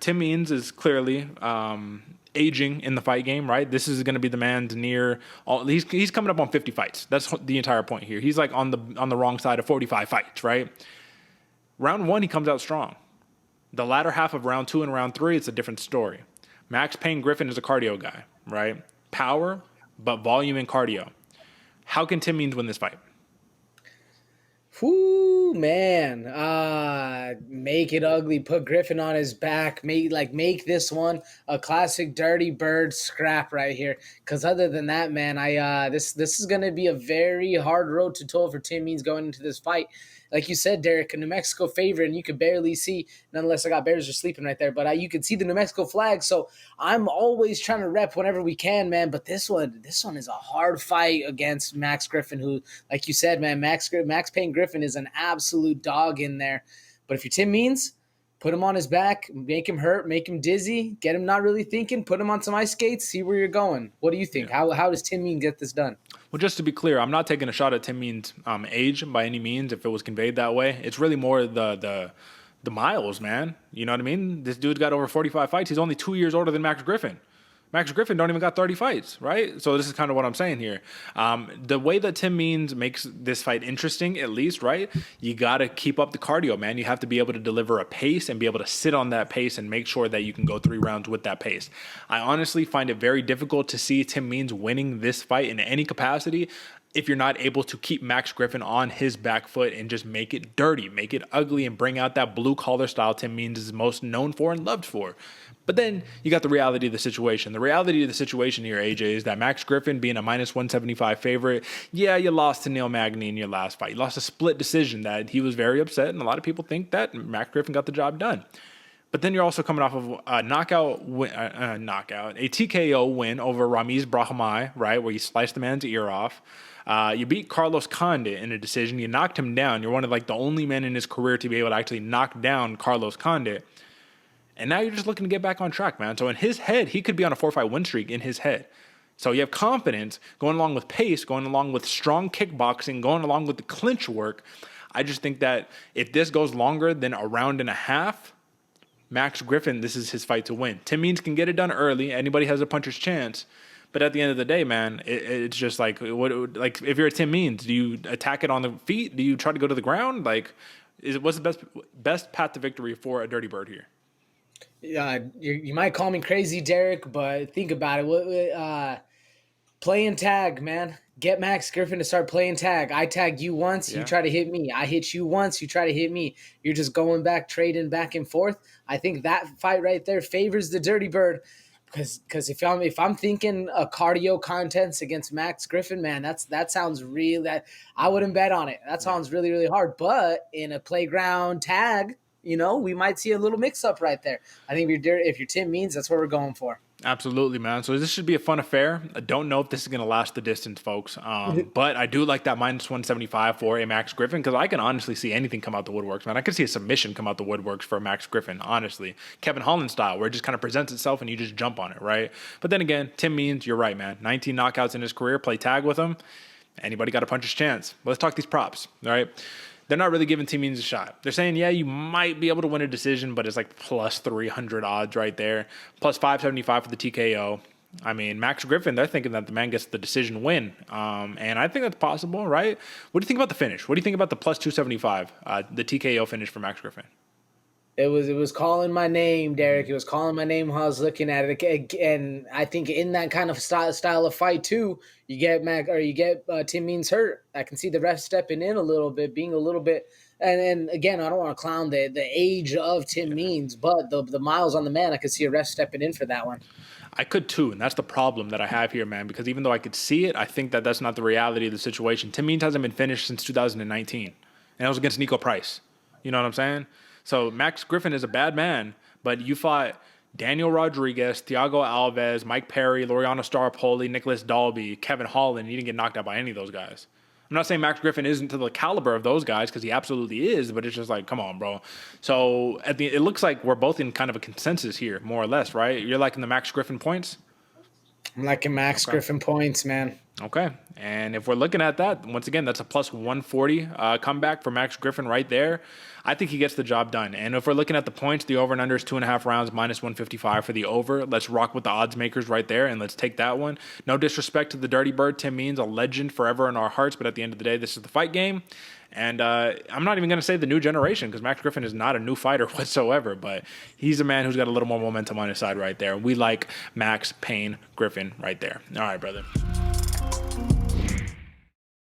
Tim Means is clearly aging in the fight game, right? This is going to be the man to near all. He's coming up on 50 fights. That's the entire point here. He's like on the wrong side of 45 fights, right? Round one, he comes out strong. The latter half of round two and round three, it's a different story. Max Payne Griffin is a cardio guy, right? Power, but volume and cardio. How can Tim Means win this fight? Whoo, man. Make it ugly. Put Griffin on his back. Make this one a classic dirty bird scrap right here. Because other than that, man, this is gonna be a very hard road to toll for Tim Means going into this fight. Like you said, Derek, a New Mexico favorite, and you could barely see, nonetheless, I got Bears are sleeping right there, but you could see the New Mexico flag. So I'm always trying to rep whenever we can, man. But this one is a hard fight against Max Griffin, who, like you said, man, Max Payne Griffin is an absolute dog in there. But if you're Tim Means, put him on his back, make him hurt, make him dizzy, get him not really thinking, put him on some ice skates, see where you're going. What do you think? Yeah. How does Tim Means get this done? Well, just to be clear, I'm not taking a shot at Tim Means' age by any means. If it was conveyed that way, it's really more the miles, man. You know what I mean? This dude's got over 45 fights. He's only 2 years older than Max Griffin. Max Griffin don't even got 30 fights, right? So this is kind of what I'm saying here. The way that Tim Means makes this fight interesting, at least, right? You got to keep up the cardio, man. You have to be able to deliver a pace and be able to sit on that pace and make sure that you can go 3 rounds with that pace. I honestly find it very difficult to see Tim Means winning this fight in any capacity if you're not able to keep Max Griffin on his back foot and just make it dirty, make it ugly, and bring out that blue collar style Tim Means is most known for and loved for. But then you got the reality of the situation. The reality of the situation here, AJ, is that Max Griffin being a minus 175 favorite, yeah, you lost to Neil Magny in your last fight. You lost a split decision that he was very upset, and a lot of people think that Max Griffin got the job done. But then you're also coming off of a TKO win over Ramiz Brahimaj, right, where you sliced the man's ear off. You beat Carlos Condit in a decision. You knocked him down. You're one of the only men in his career to be able to actually knock down Carlos Condit. And now you're just looking to get back on track, man. So in his head, he could be on a 4-fight win streak in his head. So you have confidence going along with pace, going along with strong kickboxing, going along with the clinch work. I just think that if this goes longer than a round and a half, Max Griffin, this is his fight to win. Tim Means can get it done early. Anybody has a puncher's chance. But at the end of the day, man, it's just like if you're a Tim Means, do you attack it on the feet? Do you try to go to the ground? What's the best path to victory for a Dirty Bird here? You might call me crazy, Derek, but think about it. Playing tag, man. Get Max Griffin to start playing tag. I tag you once, you try to hit me. I hit you once, you try to hit me. You're just going back, trading back and forth. I think that fight right there favors the Dirty Bird. Because if I'm thinking a cardio contest against Max Griffin, man, that sounds really. I wouldn't bet on it. That sounds really, really hard. But in a playground tag, we might see a little mix-up right there. I think if you're Tim Means, that's what we're going for. Absolutely, man. So this should be a fun affair. I don't know if this is going to last the distance, folks. But I do like that minus 175 for a Max Griffin because I can honestly see anything come out the woodworks, man. I could see a submission come out the woodworks for Max Griffin, honestly. Kevin Holland style, where it just kind of presents itself and you just jump on it, right? But then again, Tim Means, you're right, man. 19 knockouts in his career. Play tag with him. Anybody got a puncher's chance. Let's talk these props, all right? They're not really giving Tim Means a shot. They're saying, yeah, you might be able to win a decision, but it's like plus 300 odds right there. Plus 575 for the TKO. I mean, Max Griffin, they're thinking that the man gets the decision win. And I think that's possible, right? What do you think about the finish? What do you think about the plus 275, the TKO finish for Max Griffin? It was calling my name, Derek. It was calling my name while I was looking at it, and I think in that kind of style of fight too, you get Tim Means hurt. I can see the ref stepping in a little bit, being a little bit, and again, I don't want to clown the age of Tim Means, but the miles on the man, I could see a ref stepping in for that one. I could too, and that's the problem that I have here, man, because even though I could see it, I think that that's not the reality of the situation. Tim Means hasn't been finished since 2019, and that was against Nico Price. You know what I'm saying? So Max Griffin is a bad man, but you fought Daniel Rodriguez, Thiago Alves, Mike Perry, Laureano Starpoli, Nicholas Dalby, Kevin Holland. You didn't get knocked out by any of those guys. I'm not saying Max Griffin isn't to the caliber of those guys because he absolutely is, but it's just like, come on, bro. So it looks like we're both in kind of a consensus here, more or less, right? You're liking the Max Griffin points? I'm liking Max Griffin points, man. Okay. And if we're looking at that, once again, that's a plus 140 comeback for Max Griffin right there. I think he gets the job done. And if we're looking at the points, the over and under is 2.5 rounds, minus 155 for the over. Let's rock with the odds makers right there, and let's take that one. No disrespect to the Dirty Bird. Tim Means, a legend forever in our hearts, but at the end of the day, this is the fight game. And I'm not even going to say the new generation because Max Griffin is not a new fighter whatsoever, but he's a man who's got a little more momentum on his side right there. We like Max Payne Griffin right there. All right, brother.